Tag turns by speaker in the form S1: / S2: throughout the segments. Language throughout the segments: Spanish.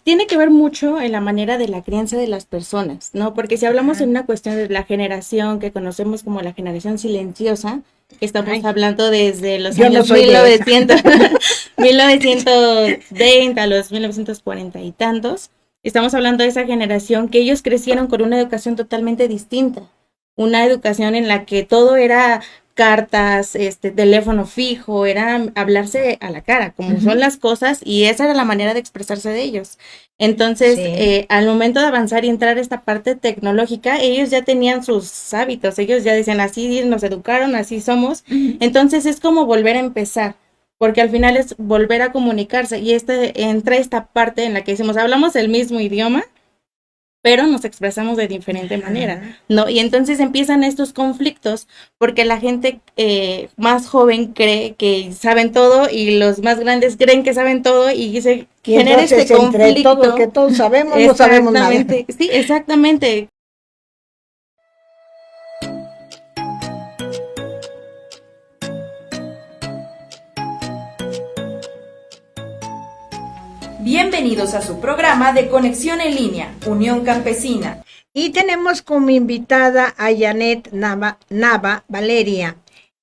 S1: tiene que ver mucho en la manera de la crianza de las personas, ¿no? Porque si hablamos en una cuestión de la generación que conocemos como la generación silenciosa, que estamos hablando desde los
S2: Yo no
S1: años
S2: soy de
S1: 1900, 1920 a los 1940 y tantos, estamos hablando de esa generación que ellos crecieron con una educación totalmente distinta, una educación en la que todo era cartas, teléfono fijo, era hablarse a la cara, como son las cosas, y esa era la manera de expresarse de ellos. Entonces,
S2: Sí.
S1: al momento de avanzar y entrar a esta parte tecnológica, ellos ya tenían sus hábitos, ellos ya decían, así nos educaron, así somos. Entonces, es como volver a empezar, porque al final es volver a comunicarse, y entra esta parte en la que decimos, hablamos el mismo idioma, pero nos expresamos de diferente manera, ¿no? Y entonces empiezan estos conflictos porque la gente más joven cree que saben todo y los más grandes creen que saben todo y se
S2: Y
S1: genera este
S2: entonces, entre todo que
S1: conflicto.
S2: todos sabemos, no sabemos nada.
S1: Exactamente, sí, exactamente.
S3: Bienvenidos a su programa de Conexión en Línea, Unión Campesina.
S2: Y tenemos como invitada a Janet Nava Valeria.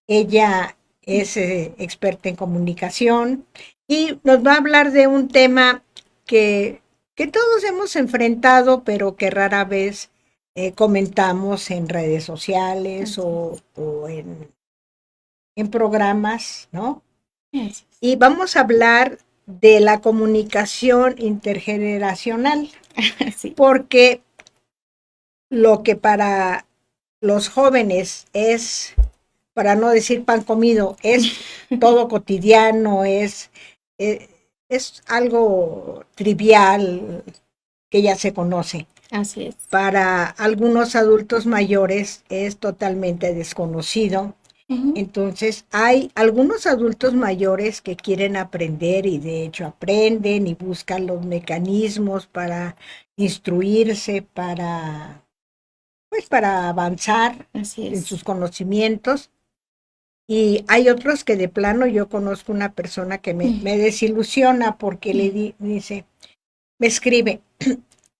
S2: Ella es experta en comunicación y nos va a hablar de un tema que todos hemos enfrentado, pero que rara vez comentamos en redes sociales o en programas, ¿no?
S1: Yes.
S2: Y vamos a hablar de la comunicación intergeneracional,
S1: Sí.
S2: porque lo que para los jóvenes es, para no decir pan comido, es todo cotidiano, es algo trivial que ya se conoce.
S1: Así es.
S2: Para algunos adultos mayores es totalmente desconocido. Entonces, hay algunos adultos mayores que quieren aprender y de hecho aprenden y buscan los mecanismos para instruirse, para avanzar
S1: Así
S2: en
S1: es.
S2: sus conocimientos. Y hay otros que de plano, yo conozco una persona que me desilusiona porque dice, me escribe,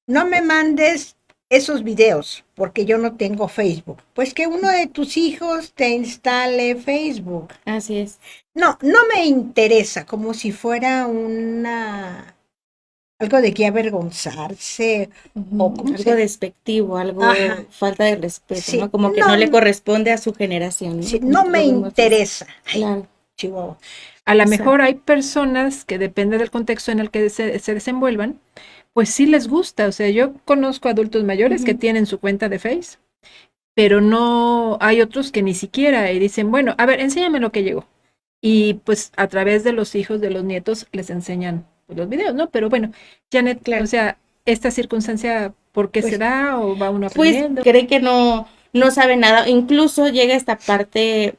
S2: no me mandes esos videos porque yo no tengo Facebook. Pues que uno de tus hijos te instale Facebook.
S1: Así es.
S2: No me interesa, como si fuera algo de que avergonzarse o
S1: algo despectivo, algo falta de respeto,
S2: sí,
S1: ¿no? Como que no le corresponde a su generación, ¿no?
S2: Sí,
S1: Como
S2: no
S1: lo
S2: me
S1: vemos
S2: interesa.
S1: Claro.
S2: Chihuahua.
S4: A lo mejor hay personas que depende del contexto en el que se desenvuelvan, pues sí les gusta. O sea, yo conozco adultos mayores que tienen su cuenta de Face, pero no hay otros que ni siquiera y dicen, bueno, a ver, enséñame lo que llegó. Y pues a través de los hijos, de los nietos, les enseñan pues, los videos, ¿no? Pero bueno, Janet,
S1: Claro.
S4: o sea, esta circunstancia, ¿por qué se da o va uno aprendiendo?
S1: Pues cree que no sabe nada. Incluso llega esta parte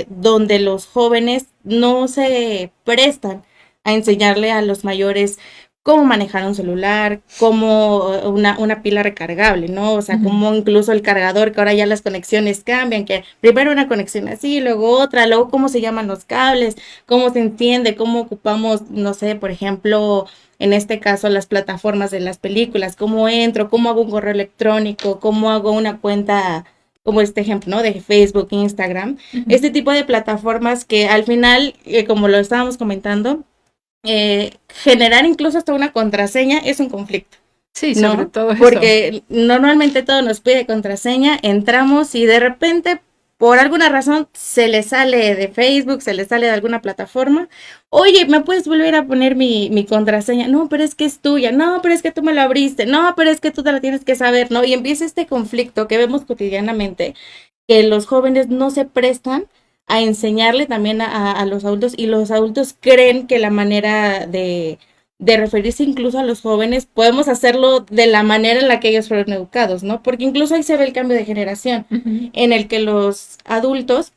S1: donde los jóvenes no se prestan a enseñarle a los mayores cómo manejar un celular, cómo una pila recargable, ¿no? O sea, cómo incluso el cargador, que ahora ya las conexiones cambian, que primero una conexión así, luego otra, luego cómo se llaman los cables, cómo se entiende, cómo ocupamos, no sé, por ejemplo, en este caso las plataformas de las películas, cómo entro, cómo hago un correo electrónico, cómo hago una cuenta, como este ejemplo, ¿no? De Facebook, Instagram, este tipo de plataformas que al final, como lo estábamos comentando, generar incluso hasta una contraseña es un conflicto.
S4: Sí,
S1: ¿no?
S4: sobre todo eso.
S1: Porque normalmente todo nos pide contraseña, entramos y de repente, por alguna razón, se le sale de Facebook, se le sale de alguna plataforma. Oye, ¿me puedes volver a poner mi contraseña? No, pero es que es tuya. No, pero es que tú me la abriste. No, pero es que tú te la tienes que saber, ¿no? Y empieza este conflicto que vemos cotidianamente, que los jóvenes no se prestan a enseñarle también a los adultos, y los adultos creen que la manera de referirse incluso a los jóvenes, podemos hacerlo de la manera en la que ellos fueron educados, ¿no? Porque incluso ahí se ve el cambio de generación, en el que los adultos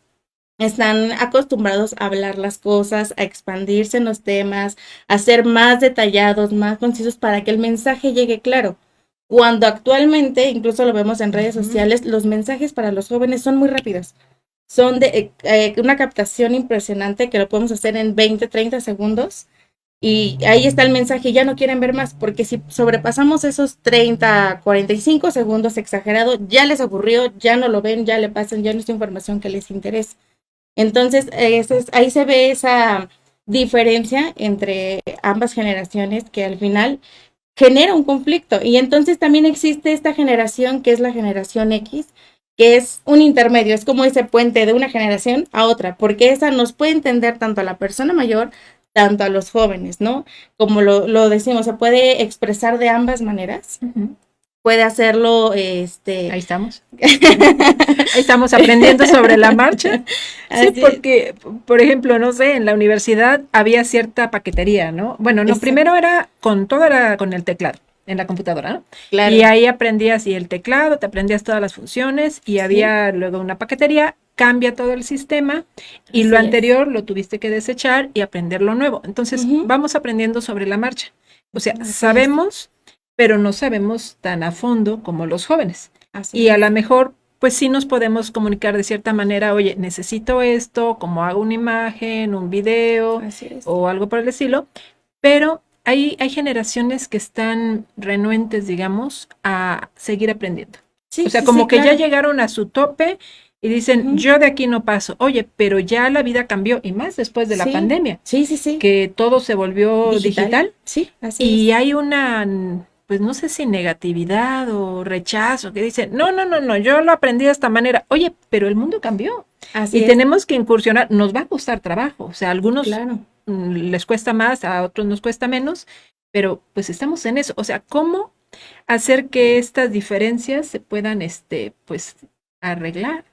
S1: están acostumbrados a hablar las cosas, a expandirse en los temas, a ser más detallados, más concisos para que el mensaje llegue claro. Cuando actualmente, incluso lo vemos en redes sociales, los mensajes para los jóvenes son muy rápidos. Son de una captación impresionante que lo podemos hacer en 20, 30 segundos. Y ahí está el mensaje, ya no quieren ver más, porque si sobrepasamos esos 30, 45 segundos exagerado, ya les aburrió, ya no lo ven, ya le pasan, ya no es información que les interesa. Entonces, ahí se ve esa diferencia entre ambas generaciones que al final genera un conflicto. Y entonces también existe esta generación que es la generación X, que es un intermedio, es como ese puente de una generación a otra, porque esa nos puede entender tanto a la persona mayor, tanto a los jóvenes, ¿no? Como lo decimos, se puede expresar de ambas maneras.
S4: Ujú.
S1: Puede hacerlo,
S4: Ahí estamos. Ahí estamos aprendiendo sobre la marcha. Sí,
S1: así,
S4: porque, por ejemplo, no sé, en la universidad había cierta paquetería, ¿no? Bueno, no,
S1: exacto,
S4: primero era con el teclado, en la computadora, ¿no?
S1: claro,
S4: Y ahí aprendías y el teclado, te aprendías todas las funciones y
S1: sí,
S4: había luego una paquetería, cambia todo el sistema y
S1: así
S4: lo
S1: es.
S4: anterior lo tuviste que desechar y aprender lo nuevo. Entonces,
S1: Ujú,
S4: vamos aprendiendo sobre la marcha. O sea,
S1: así es,
S4: sabemos, pero no sabemos tan a fondo como los jóvenes.
S1: así
S4: Y a
S1: es,
S4: lo mejor, pues sí nos podemos comunicar de cierta manera, oye, necesito esto, como hago una imagen, un video
S1: así es.
S4: o algo por el estilo, pero hay generaciones que están renuentes, digamos, a seguir aprendiendo.
S1: Sí,
S4: O sea,
S1: sí,
S4: como
S1: sí,
S4: que ya
S1: claro.
S4: llegaron a su tope y dicen,
S1: Ujú,
S4: yo de aquí no paso. Oye, pero ya la vida cambió y más después de la
S1: sí,
S4: pandemia,
S1: sí, sí, sí.
S4: que todo se volvió
S1: Digital.
S4: digital
S1: Sí, así
S4: y
S1: es.
S4: hay una, pues no sé si negatividad o rechazo, que dicen, no, no, no, no, yo lo aprendí de esta manera. Oye, pero el mundo cambió
S1: Así
S4: y
S1: es,
S4: tenemos que incursionar. Nos va a costar trabajo, o sea, a algunos
S1: claro.
S4: les cuesta más, a otros nos cuesta menos, pero pues estamos en eso. O sea, ¿cómo hacer que estas diferencias se puedan, pues, arreglar,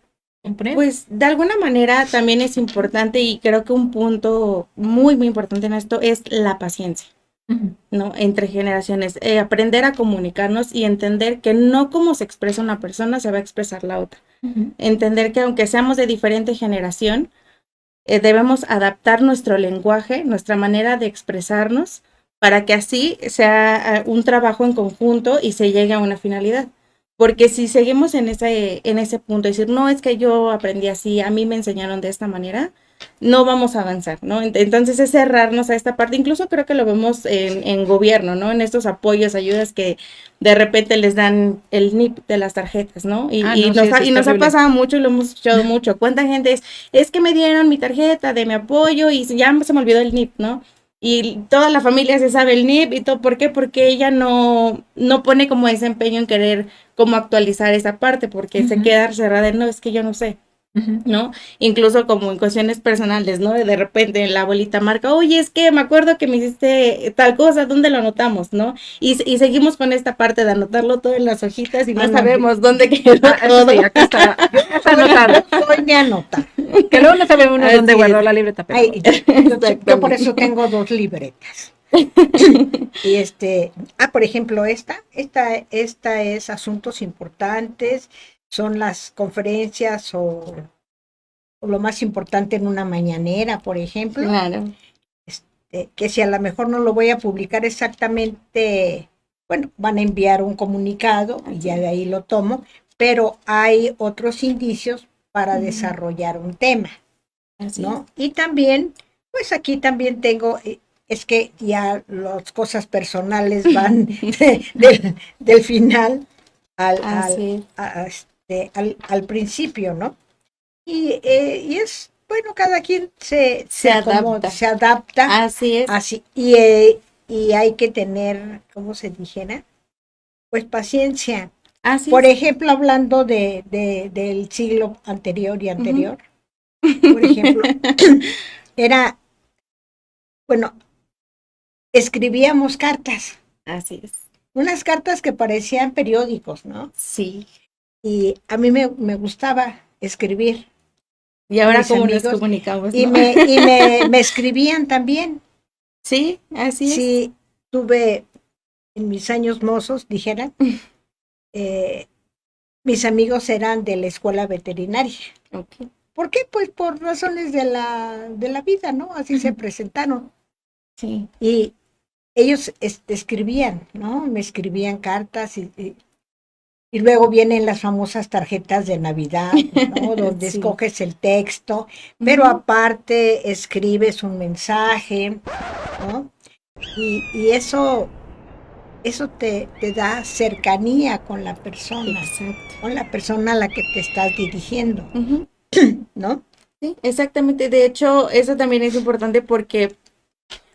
S4: comprender?
S1: Pues de alguna manera también es importante y creo que un punto muy, muy importante en esto es la paciencia,
S4: Ujú,
S1: ¿no? Entre generaciones, aprender a comunicarnos y entender que no como se expresa una persona se va a expresar la otra.
S4: ujú,
S1: Entender que aunque seamos de diferente generación, debemos adaptar nuestro lenguaje, nuestra manera de expresarnos, para que así sea un trabajo en conjunto y se llegue a una finalidad. Porque si seguimos en ese punto, decir, no es que yo aprendí así, a mí me enseñaron de esta manera, no vamos a avanzar, ¿no? Entonces es cerrarnos a esta parte, incluso creo que lo vemos en gobierno, ¿no? En estos apoyos, ayudas que de repente les dan el NIP de las tarjetas, ¿no?
S4: Ah, no, sí, eso
S1: Y
S4: es
S1: nos ha
S4: terrible.
S1: pasado mucho y lo hemos escuchado mucho. ¿Cuánta gente es que me dieron mi tarjeta de mi apoyo y ya se me olvidó el NIP, ¿no? Y toda la familia se sabe el NIP y todo, ¿por qué? Porque ella no pone como ese empeño en querer como actualizar esa parte, porque se
S4: Ujú,
S1: queda cerrada en, no, es que yo no sé,
S4: ujú.
S1: ¿no? Incluso como en cuestiones personales, ¿no? De repente la abuelita marca, oye, es que me acuerdo que me hiciste tal cosa, ¿dónde lo anotamos, no? Y seguimos con esta parte de anotarlo todo en las hojitas y
S2: Ah,
S1: no
S2: no,
S1: sabemos dónde quedó
S4: Eso sí,
S1: todo.
S4: acá está, ya está
S2: Soy,
S4: anotado.
S2: yo soy de anotar.
S4: Que luego no sabe uno dónde
S1: Así
S4: guardó
S1: es,
S4: la libreta, pero
S2: Ay, yo por eso
S1: exactamente.
S2: tengo 2 libretas. Y por ejemplo, esta es asuntos importantes, son las conferencias o lo más importante en una mañanera, por ejemplo,
S1: Claro,
S2: que si a lo mejor no lo voy a publicar exactamente, bueno, van a enviar un comunicado y
S1: así
S2: ya
S1: es.
S2: de ahí lo tomo, pero hay otros indicios para
S1: Ujú,
S2: desarrollar un tema,
S1: así es.
S2: ¿no? Y también, pues aquí también tengo, es que ya las cosas personales van del final
S1: Así es.
S2: al principio, ¿no? Y es, bueno, cada quien
S1: Se
S2: se acomoda,
S1: adapta.
S2: se adapta
S1: Así es.
S2: así, y hay que tener, ¿cómo se dijera? Pues paciencia.
S1: Así
S2: Por
S1: es.
S2: ejemplo, hablando del siglo anterior y
S1: Ujú.
S2: anterior, por ejemplo, era, bueno, escribíamos cartas,
S1: Así es.
S2: unas cartas que parecían periódicos, ¿no?
S1: Sí.
S2: Y a mí me gustaba escribir
S1: Y
S2: a
S1: ahora
S2: mis
S1: cómo nos
S2: amigos
S1: comunicamos,
S2: y
S1: ¿no?
S2: me escribían también.
S1: Sí, así es.
S2: Sí, tuve en mis años mozos, dijera, eh, mis amigos eran de la escuela veterinaria.
S1: Ok.
S2: ¿Por qué? Pues por razones de la vida, ¿no? Así se presentaron.
S1: Sí.
S2: Y ellos escribían, ¿no? Me escribían cartas y luego vienen las famosas tarjetas de Navidad, ¿no? Donde
S1: Sí.
S2: escoges el texto, pero
S1: Ujú.
S2: aparte escribes un mensaje, ¿no? y eso te da cercanía con la persona,
S1: Exacto.
S2: con la persona a la que te estás dirigiendo,
S1: Ujú.
S2: ¿no?
S1: Sí, exactamente. De hecho, eso también es importante porque,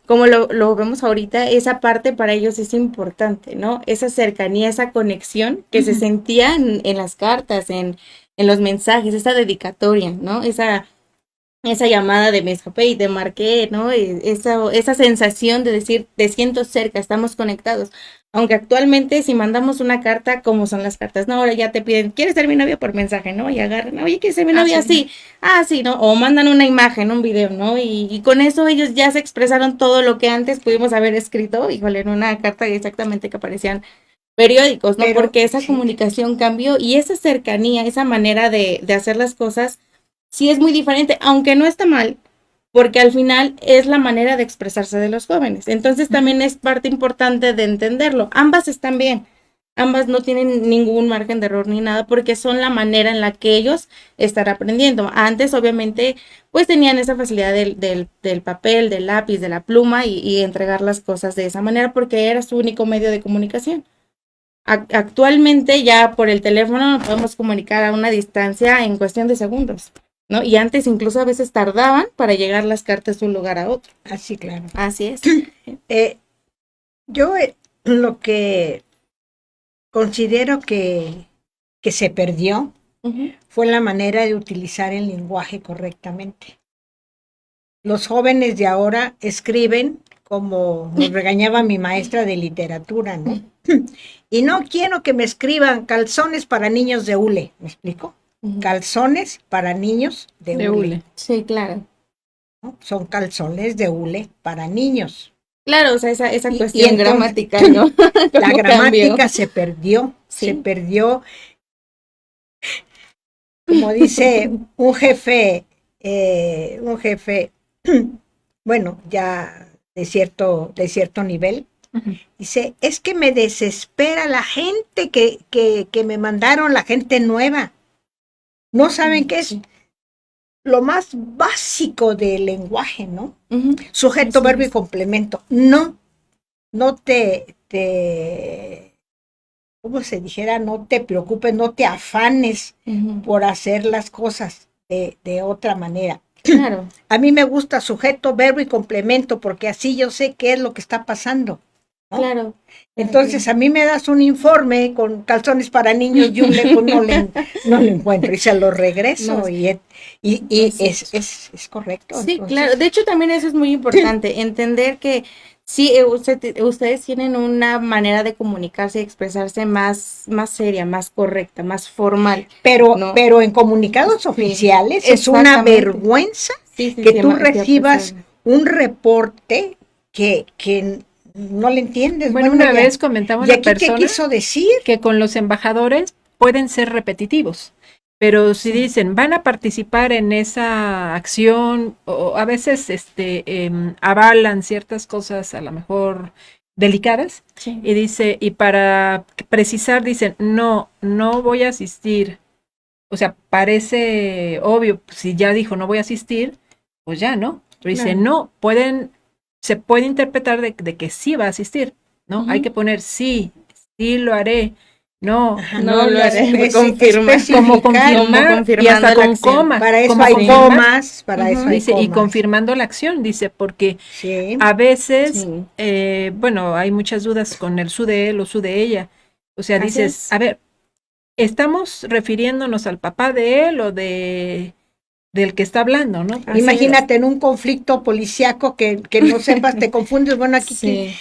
S1: como lo vemos ahorita, esa parte para ellos es importante, ¿no? Esa cercanía, esa conexión que se sentía en las cartas, en los mensajes, esa dedicatoria, ¿no? Esa llamada de me escapé y te marqué, ¿no? Esa sensación de decir, te siento cerca, estamos conectados. Aunque actualmente si mandamos una carta, ¿cómo son las cartas? No, ahora ya te piden, ¿quieres ser mi novio por mensaje? ¿No? Y agarran, oye, ¿quieres ser mi novia? Sí. Sí, ¿no? O mandan una imagen, un video, ¿no? Y con eso ellos ya se expresaron todo lo que antes pudimos haber escrito, híjole, en una carta exactamente que aparecían periódicos, ¿no?
S2: Pero
S1: Porque esa
S2: sí,
S1: comunicación cambió y esa cercanía, esa manera de hacer las cosas, sí es muy diferente, aunque no está mal, porque al final es la manera de expresarse de los jóvenes. Entonces también es parte importante de entenderlo. Ambas están bien, ambas no tienen ningún margen de error ni nada, porque son la manera en la que ellos están aprendiendo. Antes, obviamente, pues tenían esa facilidad del papel, del lápiz, de la pluma y entregar las cosas de esa manera, porque era su único medio de comunicación. Actualmente ya por el teléfono nos podemos comunicar a una distancia en cuestión de segundos, ¿no? Y antes incluso a veces tardaban para llegar las cartas de un lugar a otro.
S2: así claro.
S1: Así es.
S2: Yo lo que considero que se perdió
S1: Ujú.
S2: fue la manera de utilizar el lenguaje correctamente. Los jóvenes de ahora escriben como nos regañaba mi maestra de literatura, ¿no? Y no quiero que me escriban calzones para niños de hule, ¿me explico?
S1: Ujú.
S2: Calzones para niños de
S4: De
S2: hule.
S4: hule.
S1: Sí, claro.
S2: ¿No? Son calzones de hule para niños.
S1: Claro, o sea, esa
S2: Y
S1: cuestión
S2: entonces,
S1: gramatical, ¿no?
S2: La
S1: ¿Cómo
S2: gramática
S1: cambió?
S2: se perdió,
S1: Sí.
S2: se perdió. Como dice un jefe, bueno, ya de cierto nivel,
S4: Ujú.
S2: dice, es que me desespera la gente que me mandaron, la gente nueva. No saben qué es
S1: Sí.
S2: lo más básico del lenguaje, ¿no?
S1: Ujú.
S2: Sujeto,
S1: Así
S2: verbo y
S1: es.
S2: complemento. No te, ¿cómo se dijera? No te preocupes, no te afanes
S1: Ujú.
S2: por hacer las cosas de otra manera.
S1: Claro,
S2: A mí me gusta sujeto, verbo y complemento, porque así yo sé qué es lo que está pasando, ¿no?
S1: claro.
S2: Entonces, a mí me das un informe con calzones para niños y un pues no lo encuentro y se lo regreso.
S1: No,
S2: y
S1: así
S2: es correcto.
S1: Sí,
S2: Entonces,
S1: claro. De hecho, también eso es muy importante, entender que sí, ustedes tienen una manera de comunicarse y expresarse más seria, más correcta, más formal, ¿no?
S2: pero en comunicados
S1: Sí,
S2: oficiales es una
S1: exactamente.
S2: vergüenza
S1: Sí,
S2: que
S1: sí,
S2: tú
S1: sí, ha
S2: recibas
S1: pasado.
S2: un reporte que no le entiendes.
S4: Bueno,
S2: Bueno,
S4: una
S2: ya.
S4: vez comentaba
S2: ¿Y
S4: una
S2: aquí qué
S4: persona
S2: quiso decir?
S4: que con los embajadores pueden ser repetitivos, pero si
S1: Sí.
S4: dicen van a participar en esa acción, o a veces avalan ciertas cosas a lo mejor delicadas,
S1: Sí.
S4: y dice, y para precisar dicen, no voy a asistir. O sea, parece obvio, si ya dijo no voy a asistir, pues ya, ¿no? Pero dice,
S1: Claro.
S4: no, se puede interpretar de que sí va a asistir, ¿no? Hay
S1: Ujú.
S4: que poner sí lo haré, no,
S2: Ajá,
S1: No lo haré, confirma.
S4: como
S1: Como
S4: confirmar, y hasta
S1: confirmando la
S4: con
S1: acción.
S4: coma,
S2: Para eso
S4: como
S2: hay
S4: confirmar,
S2: comas, para eso
S1: Ujú.
S2: hay
S4: dice, y
S2: comas.
S4: confirmando la acción, dice, porque
S2: Sí.
S4: a veces,
S1: Sí.
S4: bueno, hay muchas dudas con el su de él o su de ella. O sea,
S1: Así
S4: dices,
S1: es.
S4: a ver, ¿estamos refiriéndonos al papá de él o del que está hablando, no?
S1: Así
S2: Imagínate en un conflicto policíaco que no sepas, te confundes, bueno, aquí
S1: Sí.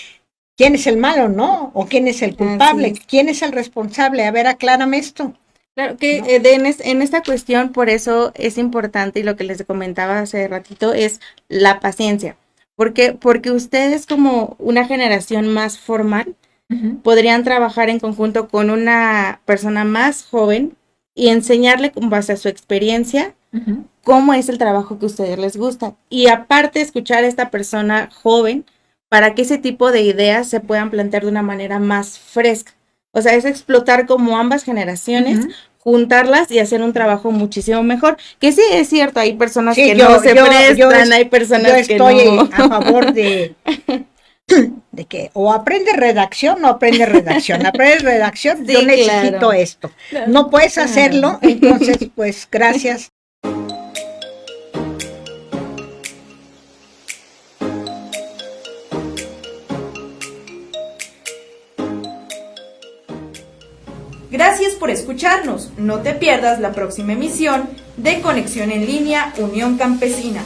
S2: ¿quién es el malo, no? ¿O quién es el culpable?
S1: Así es.
S2: ¿Quién es el responsable? A ver, aclárame esto.
S1: Claro que
S2: ¿No?
S1: en esta cuestión, por eso es importante y lo que les comentaba hace ratito es la paciencia. Porque ustedes como una generación más formal
S4: Ujú.
S1: podrían trabajar en conjunto con una persona más joven y enseñarle con base a su experiencia
S4: Ujú.
S1: cómo es el trabajo que a ustedes les gusta. Y aparte escuchar a esta persona joven para que ese tipo de ideas se puedan plantear de una manera más fresca. O sea, es explotar como ambas generaciones,
S4: Ujú.
S1: juntarlas y hacer un trabajo muchísimo mejor. Que sí, es cierto, hay personas
S2: Sí,
S1: que no se prestan, hay
S2: yo
S1: personas que
S2: estoy
S1: no.
S2: a favor de que o aprende redacción o aprende redacción. Aprende redacción,
S1: Sí,
S2: yo necesito
S1: claro.
S2: esto. No puedes hacerlo, entonces, pues, gracias.
S3: Gracias por escucharnos. No te pierdas la próxima emisión de Conexión en Línea Unión Campesina.